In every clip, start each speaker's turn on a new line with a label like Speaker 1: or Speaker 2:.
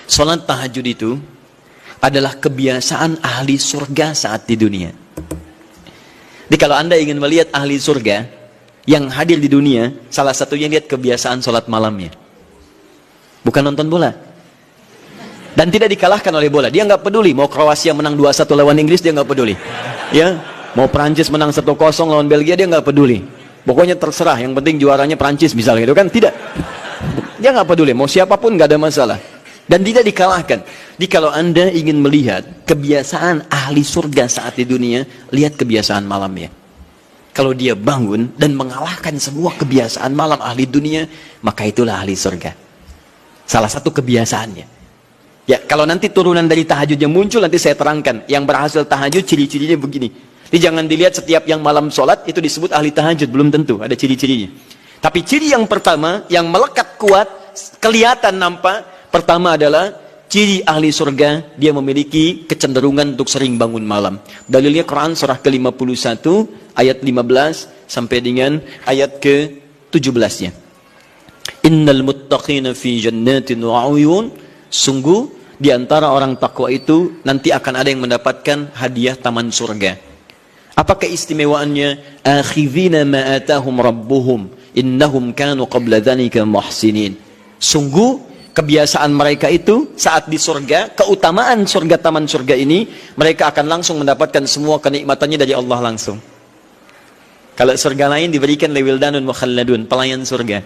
Speaker 1: Salat tahajud itu adalah kebiasaan ahli surga saat di dunia. Jadi kalau Anda ingin melihat ahli surga yang hadir di dunia, salah satunya lihat kebiasaan salat malamnya. Bukan nonton bola. Dan tidak dikalahkan oleh bola. Dia nggak peduli mau Kroasia menang 2-1 lawan Inggris, dia nggak peduli. Ya, mau Prancis menang 1-0 lawan Belgia, dia nggak peduli. Pokoknya terserah, yang penting juaranya Prancis misalnya gitu kan. Tidak. Dia nggak peduli, mau siapapun nggak ada masalah. Dan tidak dikalahkan. Jadi kalau Anda ingin melihat kebiasaan ahli surga saat di dunia, lihat kebiasaan malamnya. Kalau dia bangun dan mengalahkan semua kebiasaan malam ahli dunia, maka itulah ahli surga. Salah satu kebiasaannya. Ya, kalau nanti turunan dari tahajud yang muncul, nanti saya terangkan. Yang berhasil tahajud, ciri-cirinya begini. Jadi jangan dilihat setiap yang malam sholat, itu disebut ahli tahajud. Belum tentu, ada ciri-cirinya. Tapi ciri yang pertama, yang melekat kuat, kelihatan nampak, pertama adalah ciri ahli surga, dia memiliki kecenderungan untuk sering bangun malam. Dalilnya Quran surah ke-51 ayat 15 sampai dengan ayat ke-17-nya. Innal muttaqina fi jannatin wa 'uyun. Sungguh di antara orang takwa itu nanti akan ada yang mendapatkan hadiah taman surga. Apa keistimewaannya? Akhidhina ma atahum rabbuhum innahum kanu qabla dzalika muhsinin. Sungguh kebiasaan mereka itu saat di surga, keutamaan surga, taman surga ini, mereka akan langsung mendapatkan semua kenikmatannya dari Allah langsung. Kalau surga lain diberikan lewildanun mukhalladun, pelayan surga.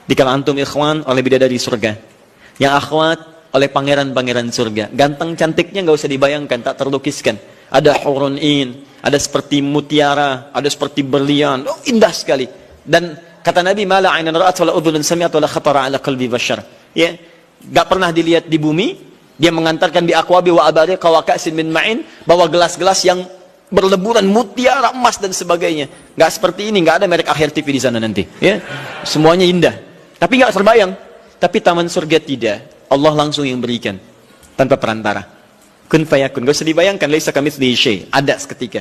Speaker 1: Di kalau antum ikhwan oleh bidadari surga, yang akhwat oleh pangeran-pangeran surga. Ganteng cantiknya nggak usah dibayangkan, tak terlukiskan. Ada hurun in, ada seperti mutiara, ada seperti berlian, oh, indah sekali. Dan kata Nabi, mala ainan ra'at wala udhunun sami'at wala khatara ala qalbi bashar. Ya, gak pernah dilihat di bumi. Dia mengantarkan bi aqwabi wa abariq wa ka'sin min ma'in, bawa gelas-gelas yang berleburan mutiara, emas dan sebagainya. Gak seperti ini, gak ada merek Akhir TV di sana nanti. Ya, semuanya indah. Tapi gak terbayang. Tapi taman surga tidak. Allah langsung yang berikan tanpa perantara. Kun fayakun. Gak usah dibayangkan. Laisa kamitslihi syai'. Ada seketika.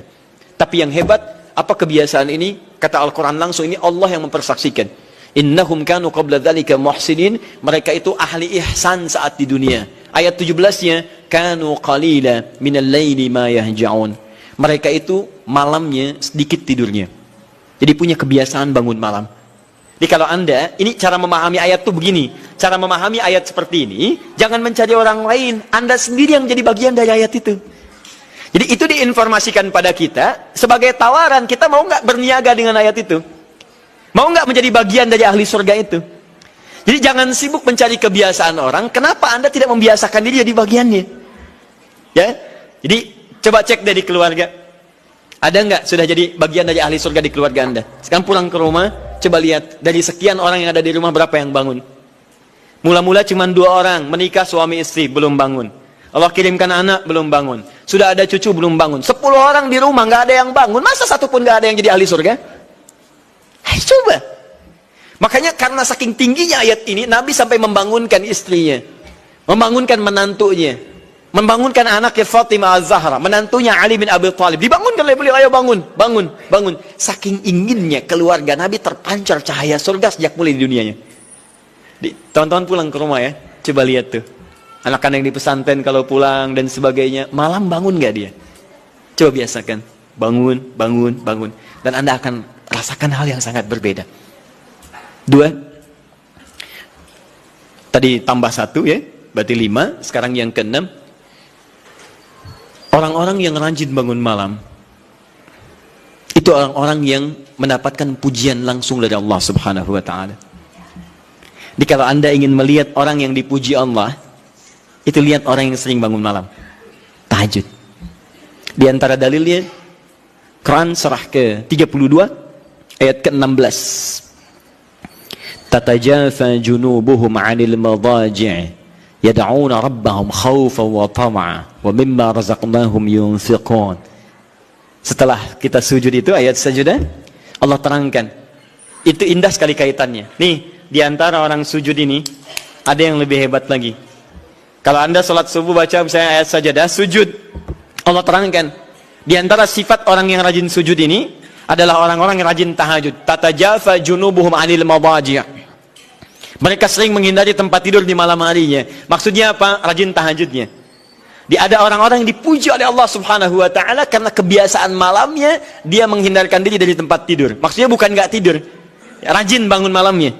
Speaker 1: Tapi yang hebat, apa kebiasaan ini? Kata Al-Quran langsung, ini Allah yang mempersaksikan. Innahum kanu qabla dzalika muhsinin. Mereka itu ahli ihsan saat di dunia. Ayat 17-nya, kanu qalila minal laili ma yahja'un. Mereka itu malamnya sedikit tidurnya. Jadi punya kebiasaan bangun malam. Jadi kalau Anda, ini cara memahami ayat itu begini. Cara memahami ayat seperti ini, jangan mencari orang lain. Anda sendiri yang jadi bagian dari ayat itu. Jadi itu diinformasikan pada kita sebagai tawaran, kita mau nggak berniaga dengan ayat itu? Mau nggak menjadi bagian dari ahli surga itu? Jadi jangan sibuk mencari kebiasaan orang. Kenapa Anda tidak membiasakan diri jadi bagiannya? Ya, jadi coba cek dari keluarga. Ada nggak sudah jadi bagian dari ahli surga di keluarga Anda? Sekarang pulang ke rumah, coba lihat dari sekian orang yang ada di rumah berapa yang bangun? Mula-mula cuma 2 orang menikah suami istri belum bangun. Allah kirimkan anak belum bangun. Sudah ada cucu belum bangun. 10 orang di rumah nggak ada yang bangun. Masa satu pun nggak ada yang jadi ahli surga? Coba. Makanya karena saking tingginya ayat ini, Nabi sampai membangunkan istrinya, membangunkan menantunya, membangunkan anaknya Fatimah Az-Zahra, menantunya Ali bin Abi Thalib. Dibangunkan oleh beliau, ayo bangun, bangun, bangun. Saking inginnya keluarga Nabi terpancar cahaya surga sejak mulai di dunianya. Teman-teman pulang ke rumah ya, coba lihat tuh. Anak-anak yang di pesantren kalau pulang dan sebagainya, malam bangun nggak dia? Coba biasakan, bangun, bangun, bangun. Dan Anda akan rasakan hal yang sangat berbeda. 2. Tadi tambah 1 ya, berarti 5. Sekarang yang ke-6. Orang-orang yang rajin bangun malam, itu orang-orang yang mendapatkan pujian langsung dari Allah Subhanahu wa ta'ala. Jadi kalau Anda ingin melihat orang yang dipuji Allah, itu lihat orang yang sering bangun malam, tahajud. Di antara dalilnya Quran surah ke-32 ayat ke-16. Tatajafa junubuhum 'anil madaji' yad'una rabbahum khaufan wa tama'a wa mimma razaqnahum yunfiqun. Setelah kita sujud itu ayat sajadah, Allah terangkan. Itu indah sekali kaitannya. Nih, di antara orang sujud ini ada yang lebih hebat lagi. Kalau Anda sholat subuh baca misalnya ayat sajadah, sujud, Allah terangkan. Di antara sifat orang yang rajin sujud ini adalah orang-orang yang rajin tahajud. Tatajafa junubuhum 'anil madaji'. Mereka sering menghindari tempat tidur di malam harinya. Maksudnya apa? Rajin tahajudnya. Ada orang-orang yang dipuji oleh Allah Subhanahu wa taala karena kebiasaan malamnya dia menghindarkan diri dari tempat tidur. Maksudnya bukan nggak tidur. Rajin bangun malamnya.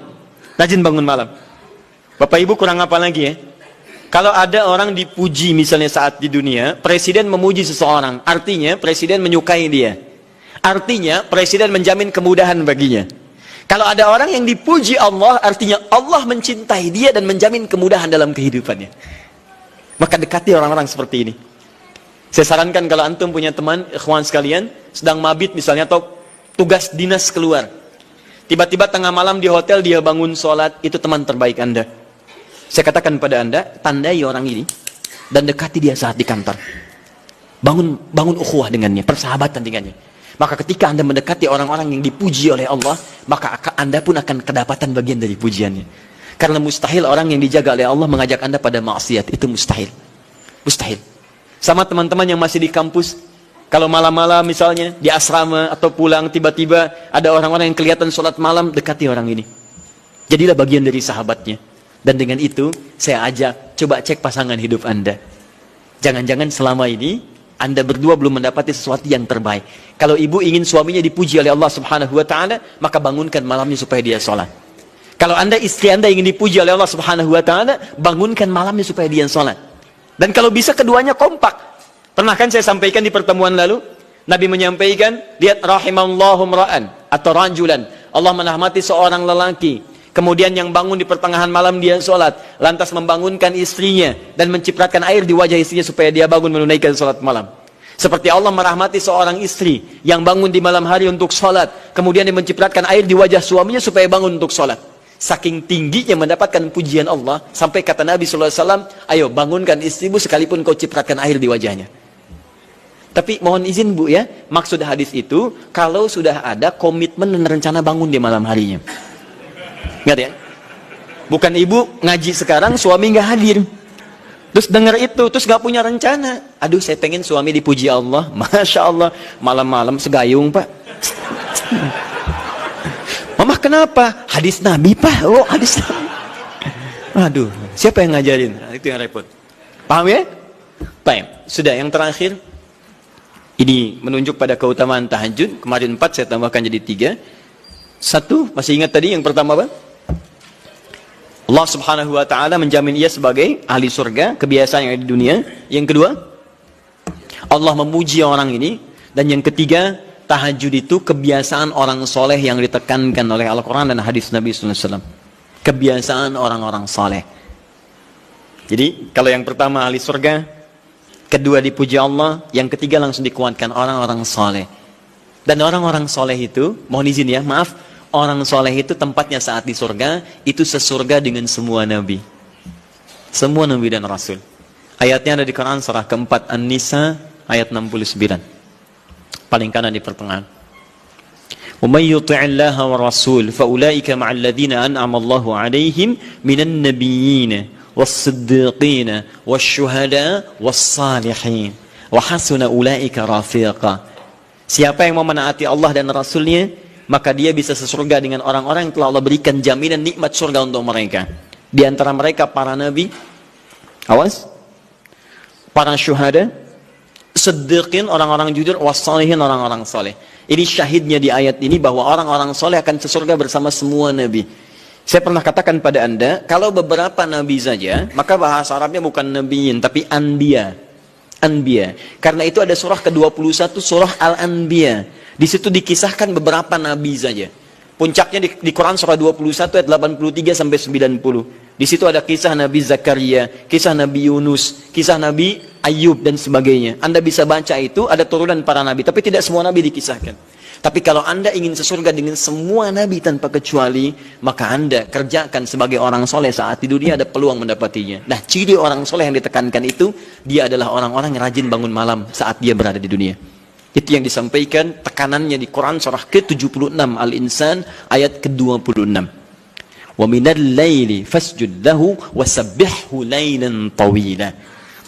Speaker 1: Rajin bangun malam. Bapak Ibu kurang apa lagi ya? Kalau ada orang dipuji misalnya saat di dunia, presiden memuji seseorang, artinya presiden menyukai dia. Artinya presiden menjamin kemudahan baginya. Kalau ada orang yang dipuji Allah, artinya Allah mencintai dia dan menjamin kemudahan dalam kehidupannya. Maka dekati orang-orang seperti ini. Saya sarankan kalau antum punya teman, ikhwan sekalian, sedang mabit misalnya atau tugas dinas keluar. Tiba-tiba tengah malam di hotel dia bangun sholat, itu teman terbaik Anda. Saya katakan pada Anda, tandai orang ini dan dekati dia saat di kantor. Bangun ukhuwah dengannya, persahabatan dengannya. Maka ketika Anda mendekati orang-orang yang dipuji oleh Allah, maka Anda pun akan kedapatan bagian dari pujiannya. Karena mustahil orang yang dijaga oleh Allah mengajak Anda pada maksiat. Itu mustahil. Mustahil. Sama teman-teman yang masih di kampus, kalau malam-malam misalnya di asrama atau pulang tiba-tiba ada orang-orang yang kelihatan sholat malam, dekati orang ini. Jadilah bagian dari sahabatnya. Dan dengan itu saya ajak, coba cek pasangan hidup Anda. Jangan-jangan selama ini Anda berdua belum mendapati sesuatu yang terbaik. Kalau ibu ingin suaminya dipuji oleh Allah Subhanahu wa taala, maka bangunkan malamnya supaya dia sholat. Kalau Anda, istri Anda ingin dipuji oleh Allah Subhanahu wa taala, bangunkan malamnya supaya dia sholat. Dan kalau bisa keduanya kompak. Pernah kan saya sampaikan di pertemuan lalu, Nabi menyampaikan, lihat rahimallahu mra'an atau rajulan. Allah merahmati seorang lelaki. Kemudian yang bangun di pertengahan malam dia sholat, lantas membangunkan istrinya dan mencipratkan air di wajah istrinya supaya dia bangun menunaikan sholat malam. Seperti Allah merahmati seorang istri yang bangun di malam hari untuk sholat, kemudian dia mencipratkan air di wajah suaminya supaya bangun untuk sholat. Saking tingginya mendapatkan pujian Allah, sampai kata Nabi SAW, ayo bangunkan istrimu sekalipun kau cipratkan air di wajahnya. Tapi mohon izin Bu ya, maksud hadis itu, kalau sudah ada komitmen dan rencana bangun di malam harinya. Ingat ya, bukan ibu ngaji sekarang suami nggak hadir, terus dengar itu terus nggak punya rencana. Aduh saya pengen suami dipuji Allah, masya Allah malam-malam segayung pak. Mama kenapa? Hadis Nabi pak. Oh hadis Nabi. Aduh siapa yang ngajarin? Nah, itu yang repot. Paham ya? Baik. Sudah yang terakhir. Ini menunjuk pada keutamaan tahajud. Kemarin 4 saya tambahkan jadi 3. 1 masih ingat tadi yang pertama apa? Allah Subhanahu wa taala menjamin ia sebagai ahli surga, kebiasaan yang ada di dunia. Yang kedua, Allah memuji orang ini. Dan yang ketiga, tahajud itu kebiasaan orang soleh yang ditekankan oleh Al-Quran dan hadis Nabi SAW. Kebiasaan orang-orang soleh. Jadi, kalau yang pertama ahli surga, kedua dipuji Allah, yang ketiga langsung dikuatkan orang-orang soleh. Dan orang-orang soleh itu, mohon izin ya, maaf, orang soleh itu tempatnya saat di surga, itu sesurga dengan semua nabi. Semua nabi dan rasul. Ayatnya ada di Quran surah keempat An-Nisa ayat 69. Paling kanan di pertengahan. Wa may yuti'illaha wa rasul fa ulaika ma'al ladzina an'ama Allahu 'alaihim minan nabiyyin was-siddiqin wasyuhada was-salihin wa hasuna ulaika rafiqa. Siapa yang mau menaati Allah dan Rasulnya, maka dia bisa sesurga dengan orang-orang yang telah Allah berikan jaminan nikmat surga untuk mereka. Di antara mereka para nabi, awas, para syuhada, siddiqin, orang-orang jujur, wassalihin, orang-orang soleh. Ini syahidnya di ayat ini bahwa orang-orang soleh akan sesurga bersama semua nabi. Saya pernah katakan pada Anda, kalau beberapa nabi saja, maka bahasa Arabnya bukan nabiyin, tapi anbiya. Anbiya. Karena itu ada surah ke-21, surah Al-Anbiya. Di situ dikisahkan beberapa nabi saja. Puncaknya di Quran surah 21 ayat 83 sampai 90. Di situ ada kisah Nabi Zakaria, kisah Nabi Yunus, kisah Nabi Ayub dan sebagainya. Anda bisa baca itu, ada turunan para nabi, tapi tidak semua nabi dikisahkan. Tapi kalau Anda ingin sesurga dengan semua nabi tanpa kecuali, maka Anda kerjakan sebagai orang soleh saat di dunia, ada peluang mendapatinya. Nah, ciri orang soleh yang ditekankan itu, dia adalah orang-orang yang rajin bangun malam saat dia berada di dunia. Itu yang disampaikan tekanannya di Quran surah ke-76 Al-Insan ayat ke-26. Wa minal laili fasjud lahu wasabbihhu lailan tawila.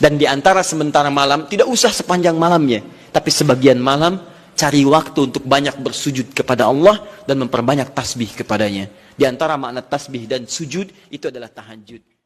Speaker 1: Dan di antara sementara malam, tidak usah sepanjang malamnya, tapi sebagian malam cari waktu untuk banyak bersujud kepada Allah dan memperbanyak tasbih kepadanya. Di antara makna tasbih dan sujud itu adalah tahajud.